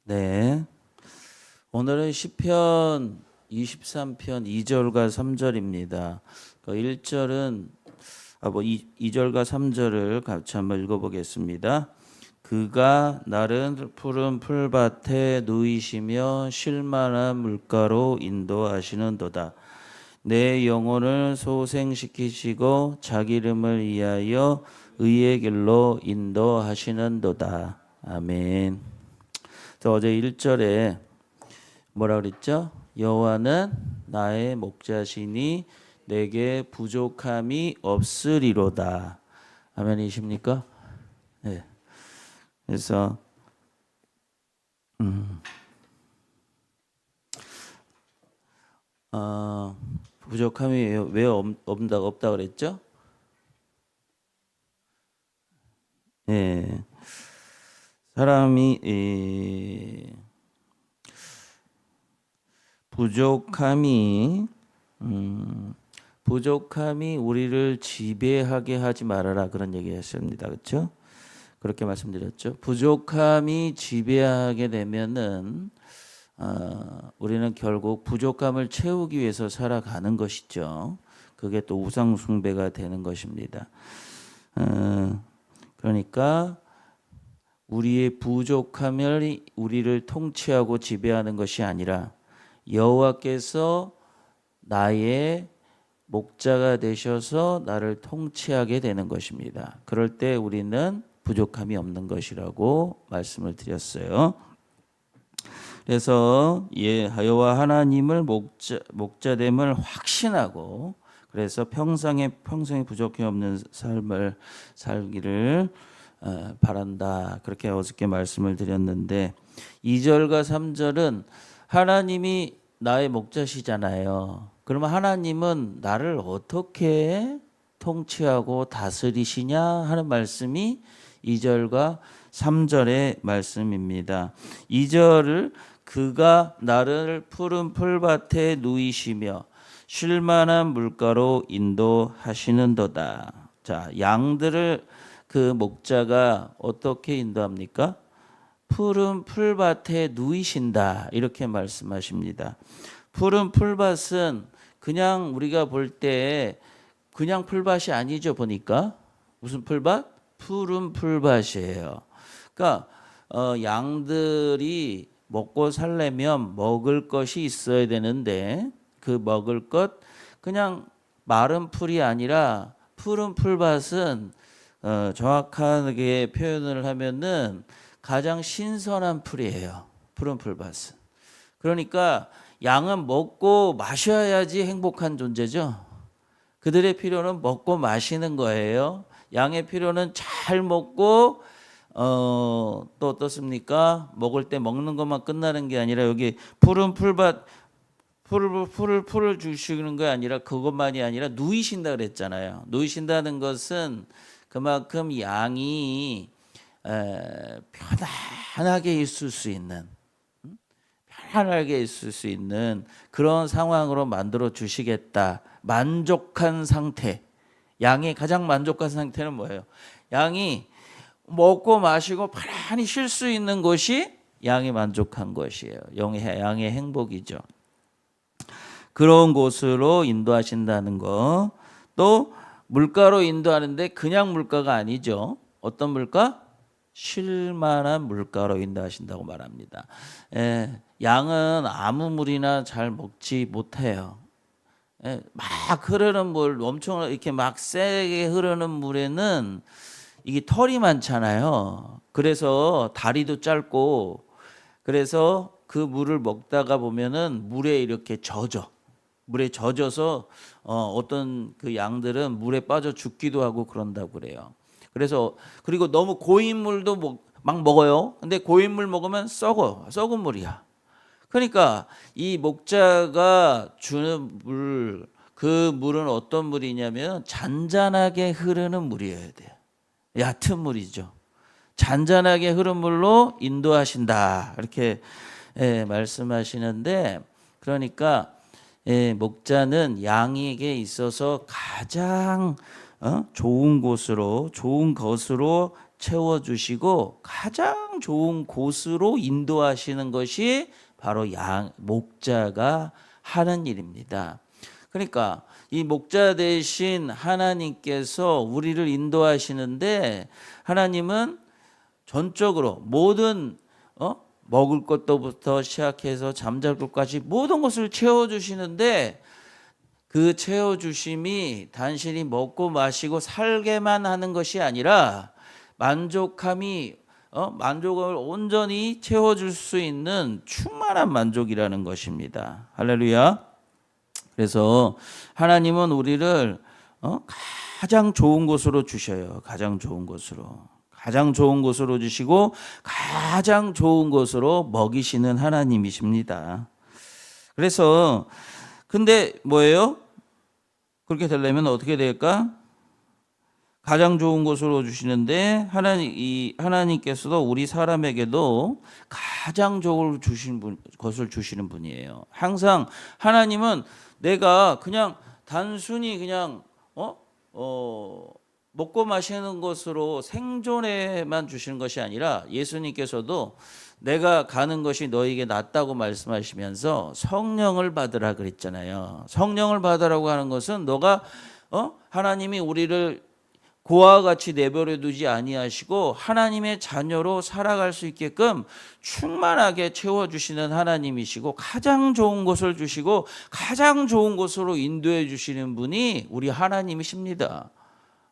네. 오늘은 시편 23편 2절과 3절입니다. 그 1절은 2절과 3절을 같이 한번 읽어보겠습니다. 그가 나를 푸른 풀밭에 누이시며 쉴만한 물가로 인도하시는도다. 내 영혼을 소생시키시고 자기 이름을 위하여 의의 길로 인도하시는도다. 아멘. 어제 1절에 뭐라 그랬죠? 여호와는 나의 목자시니 내게 부족함이 없으리로다. 아멘이십니까? 네. 그래서 부족함이 왜 없다 그랬죠? 네. 사람이 부족함이 우리를 지배하게 하지 말아라 그런 얘기했습니다. 그렇죠? 그렇게 말씀드렸죠. 부족함이 지배하게 되면은 우리는 결국 부족함을 채우기 위해서 살아가는 것이죠. 그게 또 우상 숭배가 되는 것입니다. 그러니까 우리의 부족함을 우리를 통치하고 지배하는 것이 아니라 여호와께서 나의 목자가 되셔서 나를 통치하게 되는 것입니다. 그럴 때 우리는 부족함이 없는 것이라고 말씀을 드렸어요. 그래서 여호와 하나님을 목자됨을 확신하고 그래서 평생에 부족함이 없는 삶을 살기를 바란다. 그렇게 어저께 말씀을 드렸는데 2절과 3절은 하나님이 나의 목자시잖아요. 그러면 하나님은 나를 어떻게 통치하고 다스리시냐 하는 말씀이 2절과 3절의 말씀입니다. 2절을 그가 나를 푸른 풀밭에 누이시며 쉴만한 물가로 인도하시는도다. 자, 양들을 그 목자가 어떻게 인도합니까? 푸른 풀밭에 누이신다 이렇게 말씀하십니다. 푸른 풀밭은 그냥 우리가 볼 때 그냥 풀밭이 아니죠. 보니까 무슨 풀밭? 푸른 풀밭이에요. 그러니까 양들이 먹고 살려면 먹을 것이 있어야 되는데 그 먹을 것 그냥 마른 풀이 아니라 푸른 풀밭은 정확하게 표현을 하면은 가장 신선한 풀이에요. 푸른 풀밭은. 그러니까 양은 먹고 마셔야지 행복한 존재죠. 그들의 필요는 먹고 마시는 거예요. 양의 필요는 잘 먹고 또 어떻습니까? 먹을 때 먹는 것만 끝나는 게 아니라 여기 푸른 풀밭 풀을 주시는 게 아니라 그것만이 아니라 누이신다 그랬잖아요. 누이신다는 것은 그만큼 양이 편하게 있을 수 있는 그런 상황으로 만들어 주시겠다. 만족한 상태. 양이 가장 만족한 상태는 뭐예요? 양이 먹고 마시고 편안히 쉴 수 있는 것이 양이 만족한 것이에요. 양의 행복이죠. 그런 곳으로 인도하신다는 거. 또 물가로 인도하는데 그냥 물가가 아니죠. 어떤 물가? 쉴만한 물가로 인도하신다고 말합니다. 양은 아무 물이나 잘 먹지 못해요. 막 흐르는 물, 엄청 이렇게 막 세게 흐르는 물에는 이게 털이 많잖아요. 그래서 다리도 짧고 그래서 그 물을 먹다가 보면은 물에 이렇게 물에 젖어서 어떤 그 양들은 물에 빠져 죽기도 하고 그런다고 그래요. 그래서 그리고 너무 고인 물도 막 먹어요. 근데 고인 물 먹으면 썩은 물이야. 그러니까 이 목자가 주는 물, 그 물은 어떤 물이냐면 잔잔하게 흐르는 물이어야 돼요. 얕은 물이죠. 잔잔하게 흐르는 물로 인도하신다. 이렇게 말씀하시는데 그러니까 목자는 양에게 있어서 가장 좋은 것으로 채워주시고 가장 가장 좋은 곳으로 인도하시는 것이 바로 목자가 하는 일입니다. 그러니까 이 목자 대신 하나님께서 우리를 인도하시는데, 하나님은 전적으로 모든 먹을 것부터 시작해서 잠잘 것까지 모든 것을 채워주시는데, 그 채워주심이 단순히 먹고 마시고 살게만 하는 것이 아니라 만족을 온전히 채워줄 수 있는 충만한 만족이라는 것입니다. 할렐루야. 그래서 하나님은 우리를 가장 좋은 곳으로 주셔요. 가장 좋은 곳으로 주시고 가장 좋은 곳으로 먹이시는 하나님이십니다. 그래서 근데 뭐예요? 그렇게 되려면 어떻게 될까? 가장 좋은 곳으로 주시는데, 하나님께서도 우리 사람에게도 가장 좋은 것을 주시는 분이에요. 항상 하나님은 내가 그냥 단순히 그냥 먹고 마시는 것으로 생존에만 주시는 것이 아니라, 예수님께서도 내가 가는 것이 너에게 낫다고 말씀하시면서 성령을 받으라 그랬잖아요. 성령을 받으라고 하는 것은 너가 하나님이 우리를 고와 같이 내버려 두지 아니하시고 하나님의 자녀로 살아갈 수 있게끔 충만하게 채워주시는 하나님이시고, 가장 좋은 것을 주시고 가장 좋은 곳으로 인도해 주시는 분이 우리 하나님이십니다.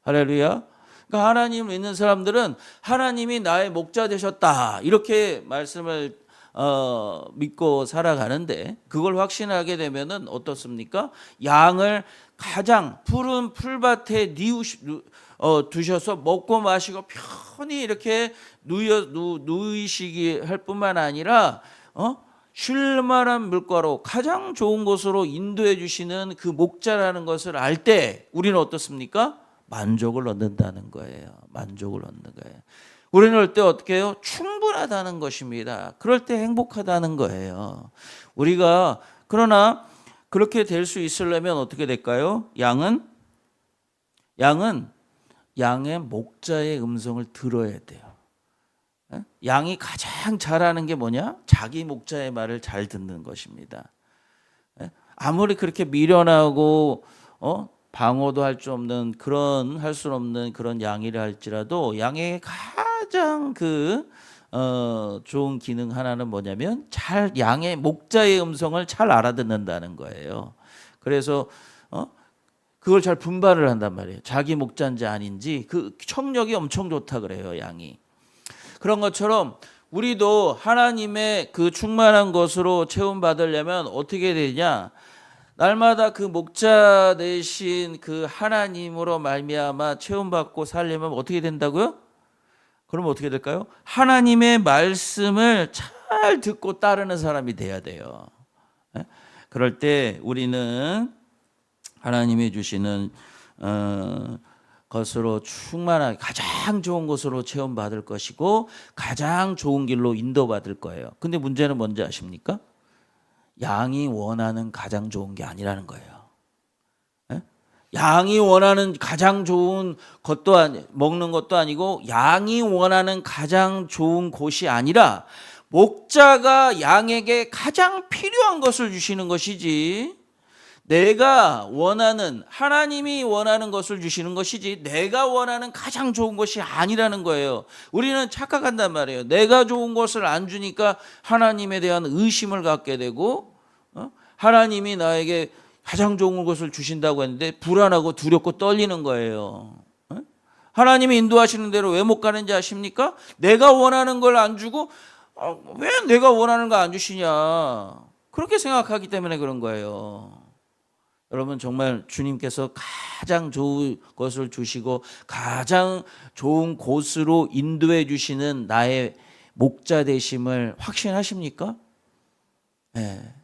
할렐루야. 그러니까 하나님을 믿는 사람들은 하나님이 나의 목자 되셨다, 이렇게 말씀을 믿고 살아가는데, 그걸 확신하게 되면은 어떻습니까? 양을 가장 푸른 풀밭에 두셔서 먹고 마시고 편히 이렇게 누이시기 할 뿐만 아니라 쉴만한 물가로 가장 좋은 곳으로 인도해 주시는 그 목자라는 것을 알 때 우리는 어떻습니까? 만족을 얻는다는 거예요. 만족을 얻는 거예요. 우리는 그럴 때 어떻게 해요? 충분하다는 것입니다. 그럴 때 행복하다는 거예요. 우리가 그러나 그렇게 될 수 있으려면 어떻게 될까요? 양은 양의 목자의 음성을 들어야 돼요. 양이 가장 잘하는 게 뭐냐? 자기 목자의 말을 잘 듣는 것입니다. 아무리 그렇게 미련하고 방어도 할 수 없는 그런 양이라 할지라도, 양의 가장 좋은 기능 하나는 뭐냐면 양의 목자의 음성을 잘 알아듣는다는 거예요. 그래서 그걸 잘 분별을 한단 말이에요. 자기 목자인지 아닌지 그 청력이 엄청 좋다 그래요, 양이. 그런 것처럼 우리도 하나님의 그 충만한 것으로 채움받으려면 어떻게 되냐? 날마다 그 목자 대신 그 하나님으로 말미암아 채움받고 살려면 어떻게 된다고요? 그럼 어떻게 될까요? 하나님의 말씀을 잘 듣고 따르는 사람이 돼야 돼요. 그럴 때 우리는 하나님이 주시는 것으로 충만하게 가장 좋은 것으로 체험받을 것이고 가장 좋은 길로 인도받을 거예요. 근데 문제는 뭔지 아십니까? 양이 원하는 가장 좋은 게 아니라는 거예요. 양이 원하는 가장 좋은 것도 먹는 것도 아니고, 양이 원하는 가장 좋은 곳이 아니라 목자가 양에게 가장 필요한 것을 주시는 것이지, 내가 원하는, 하나님이 원하는 것을 주시는 것이지 내가 원하는 가장 좋은 것이 아니라는 거예요. 우리는 착각한단 말이에요. 내가 좋은 것을 안 주니까 하나님에 대한 의심을 갖게 되고, 하나님이 나에게 가장 좋은 것을 주신다고 했는데 불안하고 두렵고 떨리는 거예요. 하나님이 인도하시는 대로 왜 못 가는지 아십니까? 내가 원하는 걸 안 주고 왜 내가 원하는 거 안 주시냐, 그렇게 생각하기 때문에 그런 거예요. 여러분, 정말 주님께서 가장 좋은 것을 주시고 가장 좋은 곳으로 인도해 주시는 나의 목자 되심을 확신하십니까? 네.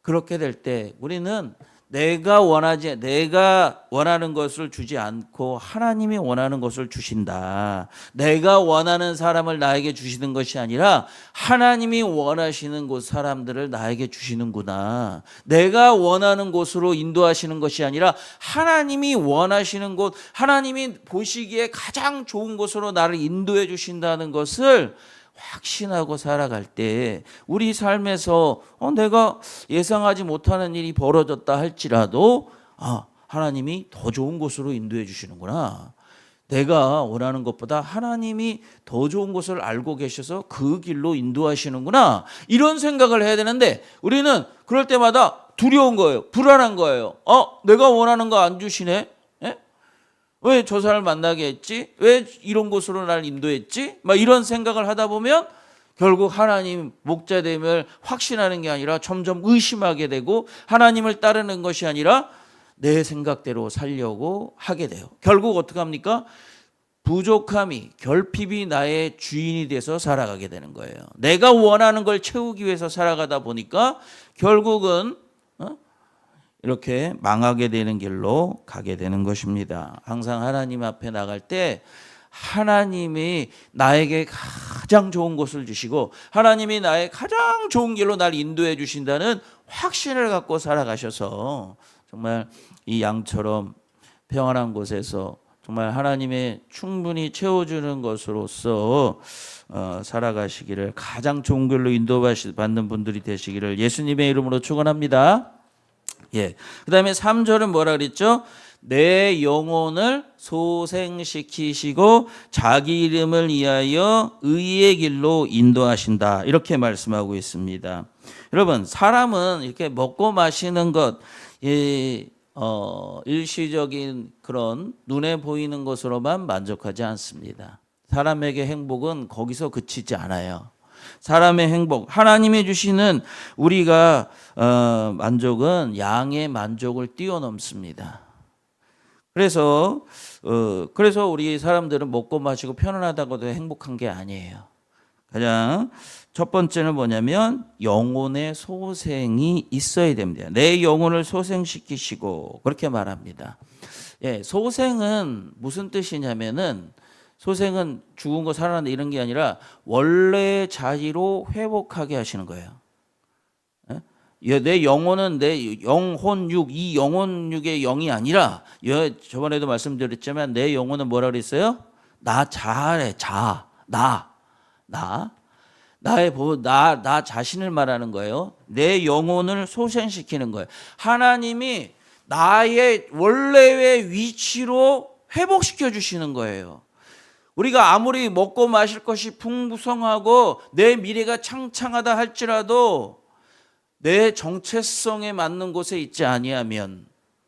그렇게 될 때 우리는 내가 원하는 것을 주지 않고 하나님이 원하는 것을 주신다. 내가 원하는 사람을 나에게 주시는 것이 아니라 하나님이 원하시는 곳 사람들을 나에게 주시는구나. 내가 원하는 곳으로 인도하시는 것이 아니라 하나님이 원하시는 곳, 하나님이 보시기에 가장 좋은 곳으로 나를 인도해 주신다는 것을 확신하고 살아갈 때 우리 삶에서 내가 예상하지 못하는 일이 벌어졌다 할지라도 하나님이 더 좋은 곳으로 인도해 주시는구나. 내가 원하는 것보다 하나님이 더 좋은 것을 알고 계셔서 그 길로 인도하시는구나. 이런 생각을 해야 되는데 우리는 그럴 때마다 두려운 거예요. 불안한 거예요. 내가 원하는 거 안 주시네. 왜 저 사람을 만나게 했지? 왜 이런 곳으로 날 인도했지? 막 이런 생각을 하다 보면 결국 하나님 목자됨을 확신하는 게 아니라 점점 의심하게 되고 하나님을 따르는 것이 아니라 내 생각대로 살려고 하게 돼요. 결국 어떻게 합니까? 부족함이, 결핍이 나의 주인이 돼서 살아가게 되는 거예요. 내가 원하는 걸 채우기 위해서 살아가다 보니까 결국은 이렇게 망하게 되는 길로 가게 되는 것입니다. 항상 하나님 앞에 나갈 때 하나님이 나에게 가장 좋은 것을 주시고 하나님이 나의 가장 좋은 길로 날 인도해 주신다는 확신을 갖고 살아가셔서 정말 이 양처럼 평안한 곳에서 정말 하나님의 충분히 채워주는 것으로서 살아가시기를, 가장 좋은 길로 인도받는 분들이 되시기를 예수님의 이름으로 축원합니다. 그 다음에 3절은 뭐라 그랬죠? 내 영혼을 소생시키시고 자기 이름을 위하여 의의 길로 인도하신다, 이렇게 말씀하고 있습니다. 여러분, 사람은 이렇게 먹고 마시는 것, 일시적인 그런 눈에 보이는 것으로만 만족하지 않습니다. 사람에게 행복은 거기서 그치지 않아요. 사람의 행복, 하나님이 주시는 우리가 만족은 양의 만족을 뛰어넘습니다. 그래서 우리 사람들은 먹고 마시고 편안하다고도 행복한 게 아니에요. 가장 첫 번째는 뭐냐면 영혼의 소생이 있어야 됩니다. 내 영혼을 소생시키시고, 그렇게 말합니다. 소생은 무슨 뜻이냐면은, 소생은 죽은 거 살아난다 이런 게 아니라 원래의 자리로 회복하게 하시는 거예요. 내 영혼은 내 영혼육, 이 영혼육의 영이 아니라, 저번에도 말씀드렸지만 내 영혼은 뭐라 그랬어요? 나 자신을 말하는 거예요. 내 영혼을 소생시키는 거예요. 하나님이 나의 원래의 위치로 회복시켜 주시는 거예요. 우리가 아무리 먹고 마실 것이 풍부성하고 내 미래가 창창하다 할지라도 내 정체성에 맞는 곳에 있지 아니하면,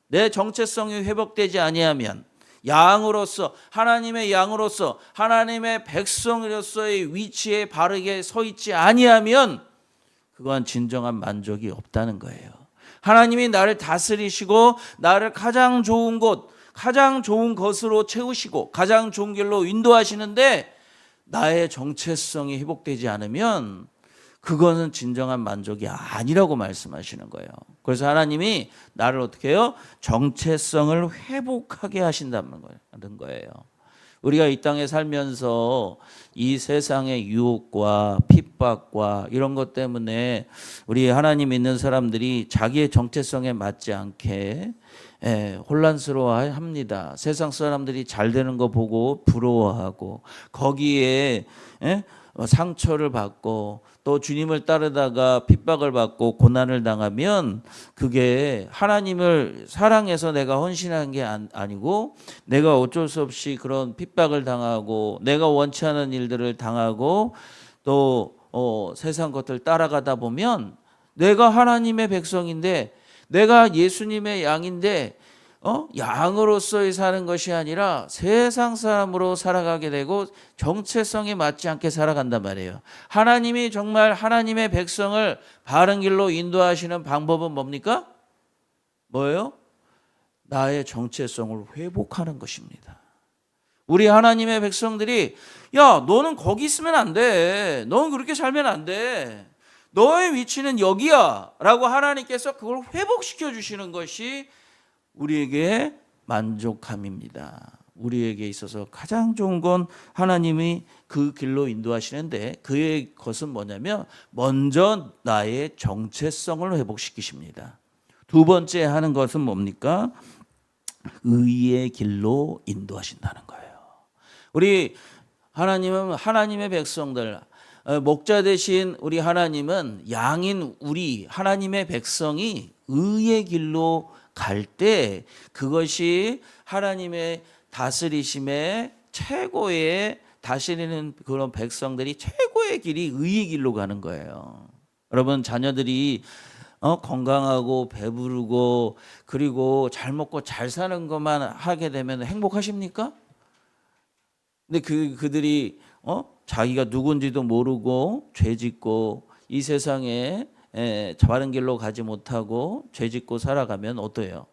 내 정체성이 회복되지 아니하면, 양으로서, 하나님의 양으로서, 하나님의 백성으로서의 위치에 바르게 서 있지 아니하면 그건 진정한 만족이 없다는 거예요. 하나님이 나를 다스리시고 나를 가장 좋은 곳, 가장 좋은 것으로 채우시고 가장 좋은 길로 인도하시는데 나의 정체성이 회복되지 않으면 그거는 진정한 만족이 아니라고 말씀하시는 거예요. 그래서 하나님이 나를 어떻게 해요? 정체성을 회복하게 하신다는 거예요. 우리가 이 땅에 살면서 이 세상의 유혹과 핍박과 이런 것 때문에 우리 하나님 믿는 사람들이 자기의 정체성에 맞지 않게 혼란스러워합니다. 세상 사람들이 잘 되는 거 보고 부러워하고 거기에 상처를 받고 또 주님을 따르다가 핍박을 받고 고난을 당하면 그게 하나님을 사랑해서 내가 헌신한 게 아니고 내가 어쩔 수 없이 그런 핍박을 당하고 내가 원치 않은 일들을 당하고 또 세상 것들 따라가다 보면 내가 하나님의 백성인데, 내가 예수님의 양인데 양으로서의 사는 것이 아니라 세상 사람으로 살아가게 되고 정체성에 맞지 않게 살아간단 말이에요. 하나님이 정말 하나님의 백성을 바른 길로 인도하시는 방법은 뭡니까? 뭐예요? 나의 정체성을 회복하는 것입니다. 우리 하나님의 백성들이 너는 거기 있으면 안 돼. 너는 그렇게 살면 안 돼. 너의 위치는 여기야 라고 하나님께서 그걸 회복시켜 주시는 것이 우리에게 만족함입니다. 우리에게 있어서 가장 좋은 건 하나님이 그 길로 인도하시는데 그의 것은 뭐냐면 먼저 나의 정체성을 회복시키십니다. 두 번째 하는 것은 뭡니까? 의의 길로 인도하신다는 거예요. 우리 하나님은 하나님의 백성들, 목자 대신 우리 하나님은 양인 우리 하나님의 백성이 의의 길로 갈 때 그것이 하나님의 다스리심의 최고의 다스리는 그런 백성들이 최고의 길이 의의 길로 가는 거예요. 여러분 자녀들이 건강하고 배부르고 그리고 잘 먹고 잘 사는 것만 하게 되면 행복하십니까? 근데 그들이 자기가 누군지도 모르고 죄짓고 이 세상에 바른 길로 가지 못하고 죄짓고 살아가면 어때요?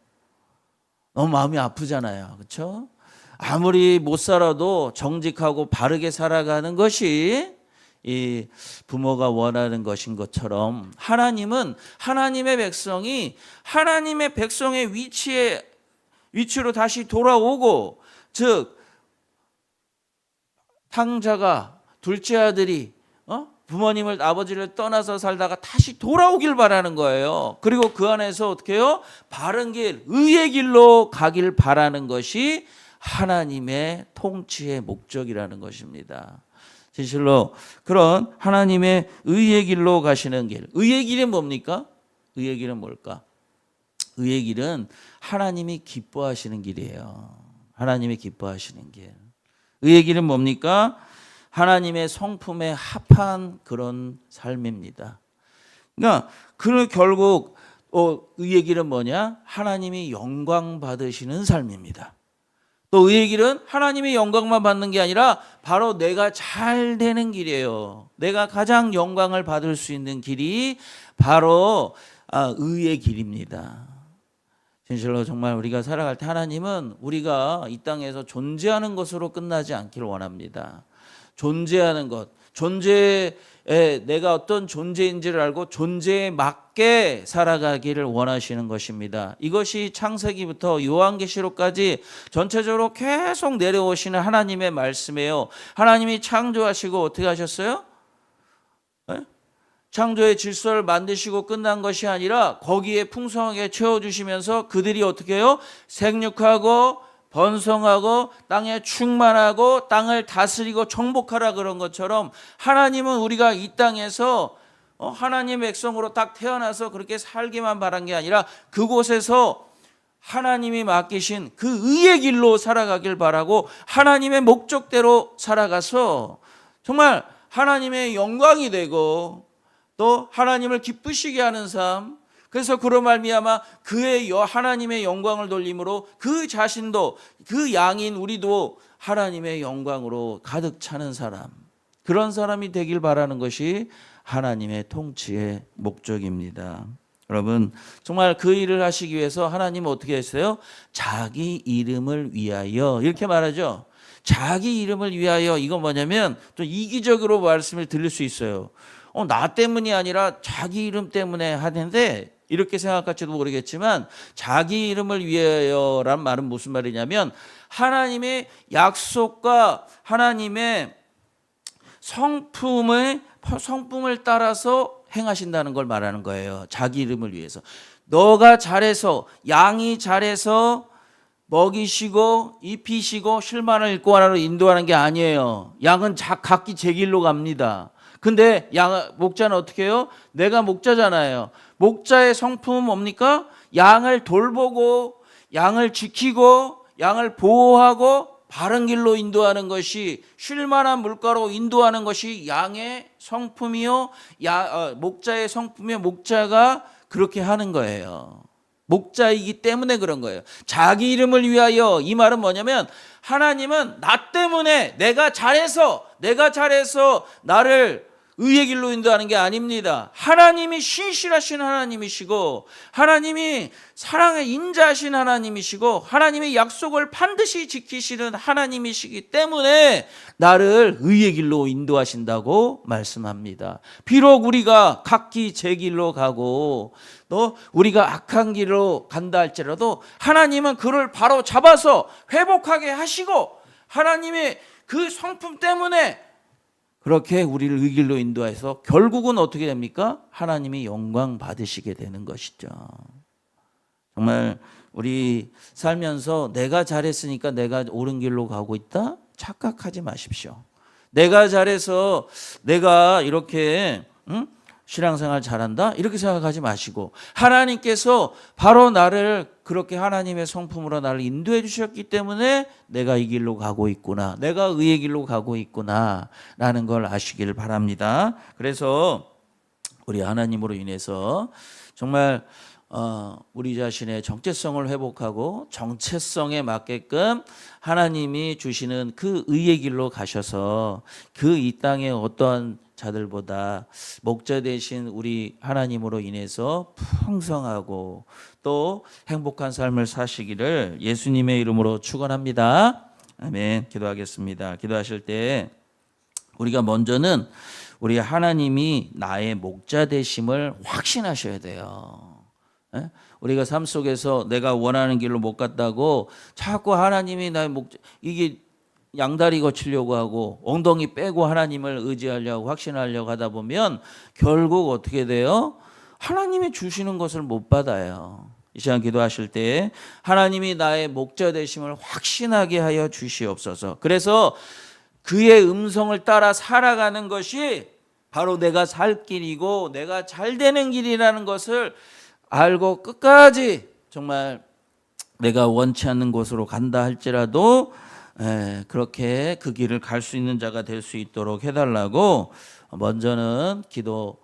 너무 마음이 아프잖아요. 그렇죠? 아무리 못 살아도 정직하고 바르게 살아가는 것이 이 부모가 원하는 것인 것처럼 하나님은 하나님의 백성이 하나님의 백성의 위치로 다시 돌아오고, 즉 탕자가 둘째 아들이 부모님을 아버지를 떠나서 살다가 다시 돌아오길 바라는 거예요. 그리고 그 안에서 어떻게 해요? 바른 길, 의의 길로 가길 바라는 것이 하나님의 통치의 목적이라는 것입니다. 진실로 그런 하나님의 의의 길로 가시는 길. 의의 길이 뭡니까? 의의 길은 뭘까? 의의 길은 하나님이 기뻐하시는 길이에요. 하나님이 기뻐하시는 길. 의의 길은 뭡니까? 하나님의 성품에 합한 그런 삶입니다. 그러니까 결국 의의 길은 뭐냐? 하나님이 영광 받으시는 삶입니다. 또 의의 길은 하나님의 영광만 받는 게 아니라 바로 내가 잘 되는 길이에요. 내가 가장 영광을 받을 수 있는 길이 바로 의의 길입니다. 진실로 정말 우리가 살아갈 때 하나님은 우리가 이 땅에서 존재하는 것으로 끝나지 않기를 원합니다. 존재하는 것, 내가 어떤 존재인지를 알고 존재에 맞게 살아가기를 원하시는 것입니다. 이것이 창세기부터 요한계시록까지 전체적으로 계속 내려오시는 하나님의 말씀이에요. 하나님이 창조하시고 어떻게 하셨어요? 창조의 질서를 만드시고 끝난 것이 아니라 거기에 풍성하게 채워주시면서 그들이 어떻게 해요? 생육하고 번성하고 땅에 충만하고 땅을 다스리고 정복하라 그런 것처럼 하나님은 우리가 이 땅에서 하나님의 백성으로 딱 태어나서 그렇게 살기만 바란 게 아니라 그곳에서 하나님이 맡기신 그 의의 길로 살아가길 바라고 하나님의 목적대로 살아가서 정말 하나님의 영광이 되고 또 하나님을 기쁘시게 하는 삶, 그래서 그로 말미암아 그의 하나님의 영광을 돌림으로 그 자신도 그 양인 우리도 하나님의 영광으로 가득 차는 사람, 그런 사람이 되길 바라는 것이 하나님의 통치의 목적입니다. 여러분 정말 그 일을 하시기 위해서 하나님은 어떻게 했어요? 자기 이름을 위하여 이렇게 말하죠. 자기 이름을 위하여, 이건 뭐냐면 좀 이기적으로 말씀을 드릴 수 있어요. 나 때문이 아니라 자기 이름 때문에 하는데 이렇게 생각할지도 모르겠지만 자기 이름을 위하여란 말은 무슨 말이냐면 하나님의 약속과 하나님의 성품을 따라서 행하신다는 걸 말하는 거예요. 자기 이름을 위해서. 너가 잘해서, 양이 잘해서 먹이시고 입히시고 쉴만을 일고 하나로 인도하는 게 아니에요. 양은 각기 제 길로 갑니다. 근데 목자는 어떻게 해요? 내가 목자잖아요. 목자의 성품은 뭡니까? 양을 돌보고 양을 지키고 양을 보호하고 바른 길로 인도하는 것이, 쉴만한 물가로 인도하는 것이 양의 성품이요, 목자의 성품이요. 목자가 그렇게 하는 거예요. 목자이기 때문에 그런 거예요. 자기 이름을 위하여, 이 말은 뭐냐면 하나님은 나 때문에 내가 잘해서 나를 의의 길로 인도하는 게 아닙니다. 하나님이 신실하신 하나님이시고 하나님이 사랑에 인자하신 하나님이시고 하나님의 약속을 반드시 지키시는 하나님이시기 때문에 나를 의의 길로 인도하신다고 말씀합니다. 비록 우리가 각기 제 길로 가고 또 우리가 악한 길로 간다 할지라도 하나님은 그를 바로 잡아서 회복하게 하시고 하나님의 그 성품 때문에 그렇게 우리를 의 길로 인도해서 결국은 어떻게 됩니까? 하나님이 영광 받으시게 되는 것이죠. 정말 우리 살면서 내가 잘했으니까 내가 옳은 길로 가고 있다? 착각하지 마십시오. 내가 잘해서 내가 이렇게 신앙생활 잘한다 이렇게 생각하지 마시고 하나님께서 바로 나를 그렇게 하나님의 성품으로 나를 인도해 주셨기 때문에 내가 이 길로 가고 있구나, 내가 의의 길로 가고 있구나 라는 걸 아시길 바랍니다. 그래서 우리 하나님으로 인해서 정말 우리 자신의 정체성을 회복하고 정체성에 맞게끔 하나님이 주시는 그 의의 길로 가셔서 그 이 땅의 어떠한 자들보다 목자 되신 우리 하나님으로 인해서 풍성하고 또 행복한 삶을 사시기를 예수님의 이름으로 축원합니다. 아멘. 기도하겠습니다. 기도하실 때 우리가 먼저는 우리 하나님이 나의 목자 되심을 확신하셔야 돼요. 우리가 삶 속에서 내가 원하는 길로 못 갔다고 자꾸 하나님이 나의 목자, 이게 양다리 거치려고 하고 엉덩이 빼고 하나님을 의지하려고 확신하려고 하다 보면 결국 어떻게 돼요? 하나님이 주시는 것을 못 받아요. 이 시간 기도하실 때 하나님이 나의 목자 되심을 확신하게 하여 주시옵소서. 그래서 그의 음성을 따라 살아가는 것이 바로 내가 살 길이고 내가 잘 되는 길이라는 것을 알고 끝까지 정말 내가 원치 않는 곳으로 간다 할지라도 그렇게 그 길을 갈 수 있는 자가 될 수 있도록 해달라고 먼저는 기도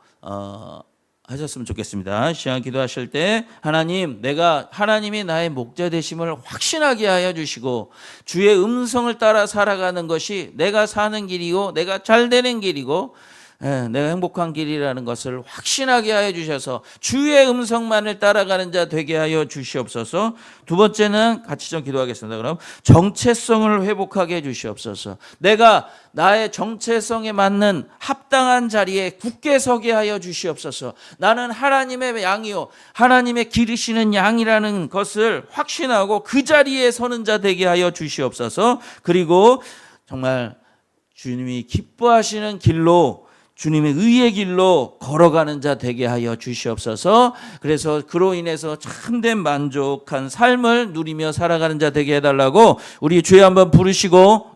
하셨으면 좋겠습니다. 시간 기도하실 때 하나님이 나의 목자 되심을 확신하게 하여 주시고 주의 음성을 따라 살아가는 것이 내가 사는 길이고 내가 잘 되는 길이고 내가 행복한 길이라는 것을 확신하게 하여 주셔서 주의 음성만을 따라가는 자 되게 하여 주시옵소서. 두 번째는 같이 좀 기도하겠습니다. 그럼 정체성을 회복하게 해 주시옵소서. 내가 나의 정체성에 맞는 합당한 자리에 굳게 서게 하여 주시옵소서. 나는 하나님의 양이요 하나님의 기르시는 양이라는 것을 확신하고 그 자리에 서는 자 되게 하여 주시옵소서. 그리고 정말 주님이 기뻐하시는 길로 주님의 의의 길로 걸어가는 자 되게 하여 주시옵소서. 그래서 그로 인해서 참된 만족한 삶을 누리며 살아가는 자 되게 해달라고 우리 주여 한번 부르시고